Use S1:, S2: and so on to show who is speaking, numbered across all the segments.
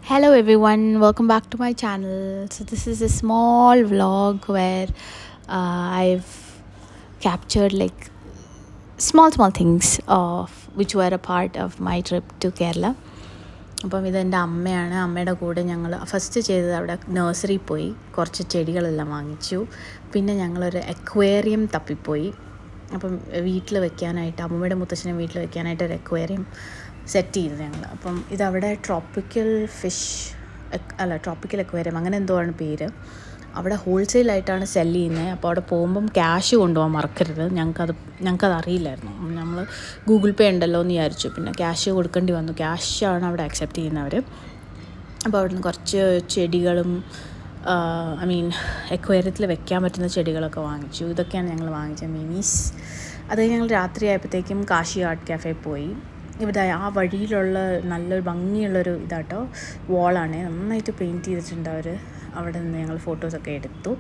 S1: Hello everyone, welcome back to my channel. So this is a small vlog where I've captured like small things of which were a part of my trip to Kerala. അപ്പം ഇതെൻ്റെ അമ്മയാണ്. അമ്മയുടെ കൂടെ ഞങ്ങൾ first ചെയ്തത് അവിടെ നഴ്സറിയിൽ പോയി കുറച്ച് ചെടികളെല്ലാം വാങ്ങിച്ചു. പിന്നെ ഞങ്ങളൊരു അക്വേറിയം തപ്പിപ്പോയി. അപ്പം വീട്ടിൽ വെക്കാനായിട്ട് അമ്മയുടെ മുത്തശ്ശനെ വീട്ടിൽ വെക്കാനായിട്ട് ഒരു അക്വേറിയം സെറ്റ് ചെയ്തു ഞങ്ങൾ. അപ്പം ഇതവിടെ ട്രോപ്പിക്കൽ അക്വേറിയം അങ്ങനെ എന്തോ ആണ് പേര്. അവിടെ ഹോൾസെയിലായിട്ടാണ് സെല്ല് ചെയ്യുന്നത്. അപ്പോൾ അവിടെ പോകുമ്പം ക്യാഷ് കൊണ്ടുപോകാൻ മറക്കരുത്. ഞങ്ങൾക്കത് അറിയില്ലായിരുന്നു. നമ്മൾ ഗൂഗിൾ പേ ഉണ്ടല്ലോ എന്ന് വിചാരിച്ചു. പിന്നെ ക്യാഷ് കൊടുക്കേണ്ടി വന്നു. ക്യാഷാണ് അവിടെ അക്സെപ്റ്റ് ചെയ്യുന്നവർ. അപ്പോൾ അവിടെ നിന്ന് കുറച്ച് ചെടികളും അക്വേറിയത്തിൽ വെക്കാൻ പറ്റുന്ന ചെടികളൊക്കെ വാങ്ങിച്ചു. ഇതൊക്കെയാണ് ഞങ്ങൾ വാങ്ങിച്ച മിനീസ്. അത് ഞങ്ങൾ രാത്രി ആയപ്പോഴത്തേക്കും കാശി ആർട്ട് കഫേ പോയി. ഇവിടെ ആ വഴിയിലുള്ള നല്ലൊരു ഭംഗിയുള്ളൊരു ഇതാട്ടോ വാളാണ്, നന്നായിട്ട് പെയിൻറ്റ് ചെയ്തിട്ടുണ്ട് അവർ. അവിടെ നിന്ന് ഞങ്ങൾ ഫോട്ടോസൊക്കെ എടുത്തു.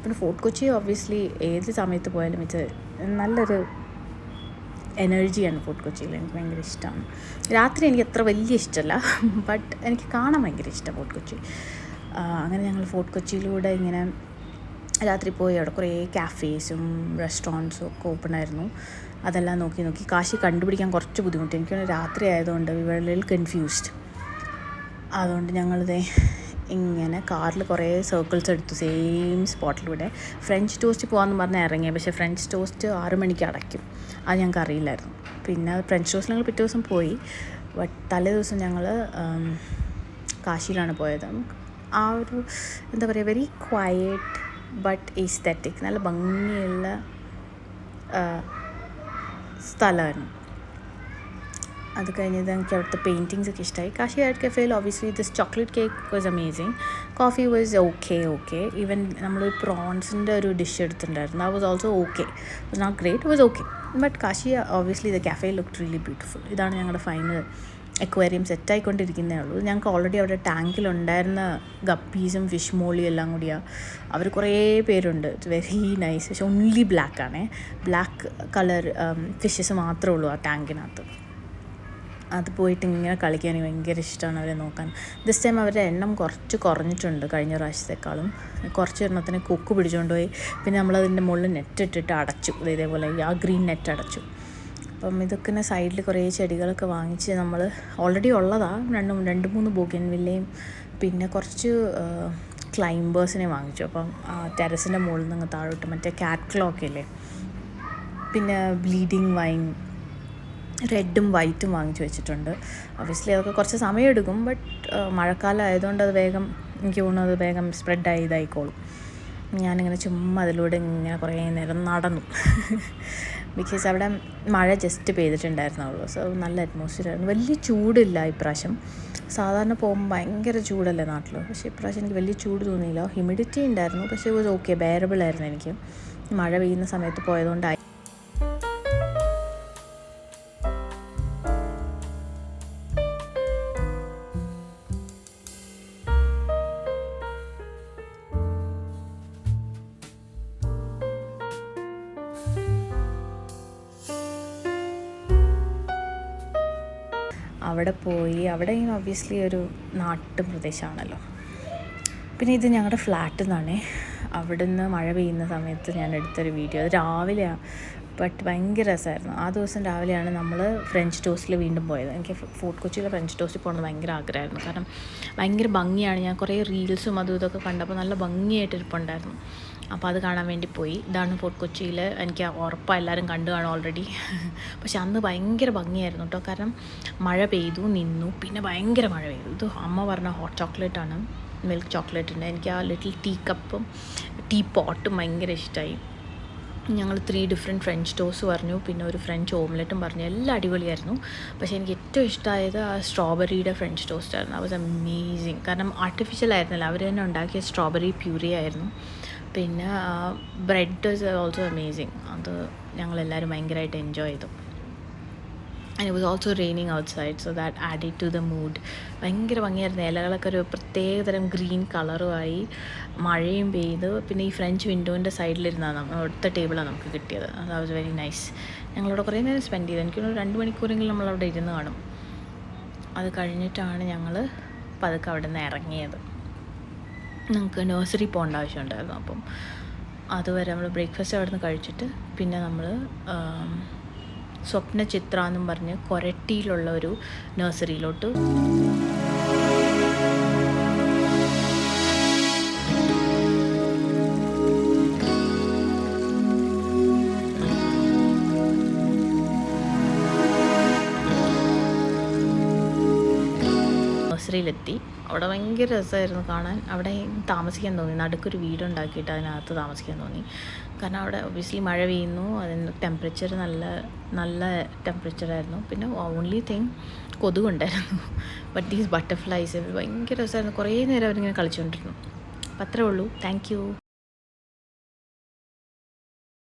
S1: പിന്നെ ഫോർട്ട് കൊച്ചി ഒബ്വിയസ്ലി ഏത് സമയത്ത് പോയാലും ഇത് നല്ലൊരു എനർജിയാണ് ഫോർട്ട് കൊച്ചിയിൽ. എനിക്ക് ഭയങ്കര ഇഷ്ടമാണ്. രാത്രി എനിക്ക് അത്ര വലിയ ഇഷ്ടമല്ല, ബട്ട് എനിക്ക് കാണാൻ ഭയങ്കര ഇഷ്ടമാണ് ഫോർട്ട് കൊച്ചി. അങ്ങനെ ഞങ്ങൾ ഫോർട്ട് കൊച്ചിയിലൂടെ ഇങ്ങനെ രാത്രി പോയി. അവിടെ കുറേ കാഫേസും റെസ്റ്റോറൻറ്റ്സും ഒക്കെ ഓപ്പൺ ആയിരുന്നു. അതെല്ലാം നോക്കി കാശി കണ്ടുപിടിക്കാൻ കുറച്ച് ബുദ്ധിമുട്ട്. എനിക്ക് രാത്രി ആയതുകൊണ്ട് വി വർ ലിറ്റിൽ കൺഫ്യൂസ്ഡ്. അതുകൊണ്ട് ഞങ്ങളിത് ഇങ്ങനെ കാറിൽ കുറേ സർക്കിൾസ് എടുത്തു സെയിം സ്പോട്ടിലൂടെ. ഫ്രഞ്ച് ടോസ്റ്റ് പോകാമെന്ന് പറഞ്ഞാൽ ഇറങ്ങിയത്, പക്ഷേ ഫ്രഞ്ച് ടോസ്റ്റ് 6 മണിക്ക് അടയ്ക്കും. അത് ഞങ്ങൾക്ക് അറിയില്ലായിരുന്നു. പിന്നെ ഫ്രഞ്ച് ടോസ്റ്റ് ഞങ്ങൾ പിറ്റേ ദിവസം പോയി. ബട്ട് തലേ ദിവസം ഞങ്ങൾ കാശിയിലാണ് പോയത്. ആ ഒരു എന്താ പറയുക, വെരി ക്വയറ്റ് ബട്ട് എസ്തെറ്റിക്, നല്ല ഭംഗിയുള്ള സ്ഥലമായിരുന്നു. അത് കഴിഞ്ഞത് എനിക്ക് അവിടുത്തെ പെയിൻറ്റിങ്സ് ഒക്കെ ഇഷ്ടമായി. കാശി ആർട്ട് കഫേയിൽ obviously this chocolate cake was amazing. Coffee was okay. Even നമ്മൾ പ്രോൺസിൻ്റെ ഒരു ഡിഷ് എടുത്തിട്ടുണ്ടായിരുന്നു. അത് was also okay. Was not great, was okay. But Kashi obviously the cafe look really beautiful. ഇതാണ് ഞങ്ങളുടെ ഫൈനൽ അക്വേറിയം സെറ്റായിക്കൊണ്ടിരിക്കുന്നേ ഉള്ളൂ. ഞങ്ങൾക്ക് ഓൾറെഡി അവിടെ ടാങ്കിലുണ്ടായിരുന്ന ഗപ്പീസും ഫിഷ് മോളിയും എല്ലാം കൂടിയാണ്. അവർ കുറേ പേരുണ്ട്. It's very nice. പക്ഷെ ഓൺലി ബ്ലാക്കാണ്. ബ്ലാക്ക് കളർ ഫിഷസ് മാത്രമേ ഉള്ളൂ ആ ടാങ്കിനകത്ത്. അത് പോയിട്ട് ഇങ്ങനെ കളിക്കാൻ എനിക്ക് ഭയങ്കര ഇഷ്ടമാണ് അവരെ നോക്കാൻ. ദിസ് ടൈം അവരുടെ എണ്ണം കുറച്ച് കുറഞ്ഞിട്ടുണ്ട് കഴിഞ്ഞ പ്രാവശ്യത്തെക്കാളും. കുറച്ച് എണ്ണത്തിന് കൊക്ക് പിടിച്ചുകൊണ്ട് പോയി. പിന്നെ നമ്മളതിൻ്റെ മുകളിൽ നെറ്റ് ഇട്ടിട്ട് അടച്ചു. ഇതേപോലെ ആ ഗ്രീൻ നെറ്റ് അടച്ചു. അപ്പം ഇതൊക്കെ സൈഡിൽ കുറേ ചെടികളൊക്കെ വാങ്ങിച്ച് നമ്മൾ ഓൾറെഡി ഉള്ളതാണ്. 2-3 ബോഗൻവില്ലയും പിന്നെ കുറച്ച് ക്ലൈംബേഴ്സിനെ വാങ്ങിച്ചു. അപ്പം ടെറസിൻ്റെ മുകളിൽ നിന്ന് താഴോട്ട് മറ്റേ കാറ്റ് ക്ലോക്ക് ഇല്ലേ, പിന്നെ ബ്ലീഡിങ് വൈൻ റെഡും വൈറ്റും വാങ്ങിച്ചു വെച്ചിട്ടുണ്ട്. ഒബ്വിയസ്ലി അതൊക്കെ കുറച്ച് സമയമെടുക്കും. ബട്ട് മഴക്കാലം ആയതുകൊണ്ട് അത് വേഗം, എനിക്ക് തോന്നുന്നു അത് വേഗം സ്പ്രെഡായി ഇതായിക്കോളും. ഞാനിങ്ങനെ ചുമ്മാ അതിലൂടെ ഇങ്ങനെ കുറേ നേരം നടന്നു. ബിക്കോസ് അവിടെ മഴ ജസ്റ്റ് പെയ്തിട്ടുണ്ടായിരുന്നുള്ളൂ. സോ നല്ല അറ്റ്മോസ്ഫിയർ ആയിരുന്നു. വലിയ ചൂടില്ല ഇപ്രാവശ്യം. സാധാരണ പോകുമ്പോൾ ഭയങ്കര ചൂടല്ലേ നാട്ടിൽ. പക്ഷേ ഇപ്രാവശ്യം എനിക്ക് വലിയ ചൂട് തോന്നിയില്ല. ഹ്യൂമിഡിറ്റി ഉണ്ടായിരുന്നു, പക്ഷേ ഇത് വാസ് ഓക്കെ, ബെയറബിൾ ആയിരുന്നു എനിക്ക്. മഴ പെയ്യുന്ന സമയത്ത് പോയതുകൊണ്ടായി. അവിടെ പോയി. അവിടെ ഒബ്വിയസ്ലി ഒരു നാട്ടു പ്രദേശമാണല്ലോ. പിന്നെ ഇത് ഞങ്ങളുടെ ഫ്ലാറ്റിൽ നിന്നാണേ. അവിടെ നിന്ന് മഴ പെയ്യുന്ന സമയത്ത് ഞാൻ എടുത്തൊരു വീഡിയോ. അത് രാവിലെയാണ്, ബട്ട് ഭയങ്കര രസമായിരുന്നു. ആ ദിവസം രാവിലെയാണ് നമ്മൾ ഫ്രഞ്ച് ടോസ്റ്റിൽ വീണ്ടും പോയത്. എനിക്ക് ഫോർട്ട് കൊച്ചിയിലെ ഫ്രഞ്ച് ടോസ്റ്റിൽ പോകണമെന്ന് ഭയങ്കര ആഗ്രഹമായിരുന്നു. കാരണം ഭയങ്കര ഭംഗിയാണ്. ഞാൻ കുറേ റീൽസും അതും ഇതൊക്കെ കണ്ടപ്പോൾ നല്ല ഭംഗിയായിട്ടിരിപ്പുണ്ടായിരുന്നു. അപ്പോൾ അത് കാണാൻ വേണ്ടി പോയി. ഇതാണ് ഫോർട്ട് കൊച്ചിയിൽ. എനിക്ക് ഉറപ്പാണ് എല്ലാവരും കണ്ടു കാണും ഓൾറെഡി. പക്ഷെ അന്ന് ഭയങ്കര ഭംഗിയായിരുന്നു കേട്ടോ. കാരണം മഴ പെയ്തു, നിന്നു, പിന്നെ ഭയങ്കര മഴ പെയ്തു. ഇത് അമ്മ പറഞ്ഞ ഹോട്ട് ചോക്ലേറ്റാണ്, മിൽക്ക് ചോക്ലേറ്റിൻ്റെ. എനിക്ക് ആ ലിറ്റിൽ ടീ പോട്ടും ഭയങ്കര ഇഷ്ടമായി. ഞങ്ങൾ 3 ഡിഫറെൻറ്റ് ഫ്രഞ്ച് ടോസ്റ്റ് പറഞ്ഞു, പിന്നെ ഒരു ഫ്രഞ്ച് ഓംലെറ്റും പറഞ്ഞു. എല്ലാം അടിപൊളിയായിരുന്നു. പക്ഷേ എനിക്ക് ഏറ്റവും ഇഷ്ടമായത് ആ സ്ട്രോബെറിയുടെ ഫ്രഞ്ച് ടോസ്റ്റ് ആയിരുന്നു. അത് വാസ് അമേസിങ്. കാരണം ആർട്ടിഫിഷ്യൽ ആയിരുന്നില്ല, അവർ തന്നെ ഉണ്ടാക്കിയ സ്ട്രോബെറി പ്യൂരി ആയിരുന്നു. പിന്നെ ബ്രെഡ് ഇസ് ഓൾസോ അമേസിങ്. അത് ഞങ്ങളെല്ലാവരും ഭയങ്കരമായിട്ട് എൻജോയ് ചെയ്തു. And it was also raining outside, so that added to the mood. ഭയങ്കര ഭംഗിയായിരുന്നു. ഇലകളൊക്കെ ഒരു പ്രത്യേകതരം ഗ്രീൻ കളറുമായി, മഴയും പെയ്ത്. പിന്നെ ഈ ഫ്രഞ്ച് വിൻഡോൻ്റെ സൈഡിലിരുന്നാണ് അടുത്ത ടേബിളാണ് നമുക്ക് കിട്ടിയത്. അത് വാസ് വെരി നൈസ്. ഞങ്ങളവിടെ കുറേ നേരം സ്പെൻഡ് ചെയ്തു. എനിക്കൊരു 2 മണിക്കൂറെങ്കിലും നമ്മളവിടെ ഇരുന്ന് കാണും. അത് കഴിഞ്ഞിട്ടാണ് ഞങ്ങൾ പതുക്കെ അവിടെ നിന്ന് ഇറങ്ങിയത്. ഞങ്ങൾക്ക് നഴ്സറി പോകേണ്ട ആവശ്യമുണ്ടായിരുന്നു. അപ്പം അതുവരെ നമ്മൾ ബ്രേക്ക്ഫാസ്റ്റ് അവിടെ നിന്ന് കഴിച്ചിട്ട് പിന്നെ നമ്മൾ സ്വപ്ന ചിത്ര എന്നും പറഞ്ഞ് കൊരട്ടിയിലുള്ള ഒരു നഴ്സറിയിലോട്ട് നഴ്സറിയിലെത്തി. അവിടെ ഭയങ്കര രസമായിരുന്നു കാണാൻ. അവിടെ താമസിക്കാൻ തോന്നി. നടുക്കൊരു വീടുണ്ടാക്കിയിട്ട് അതിനകത്ത് താമസിക്കാൻ തോന്നി. കാരണം അവിടെ ഒബ്വിയസ്ലി മഴ പെയ്യുന്നു, അതിന് ടെമ്പറേച്ചർ നല്ല ടെമ്പറേച്ചറായിരുന്നു. പിന്നെ ഓൺലി തിങ് കൊതുകുണ്ടായിരുന്നു. ബട്ട് ദീസ് ബട്ടർഫ്ലൈസ് ഭയങ്കര രസമായിരുന്നു. കുറേ നേരം അവരിങ്ങനെ കളിച്ചുകൊണ്ടിരുന്നു. അപ്പം അത്രേ ഉള്ളൂ. Thank U.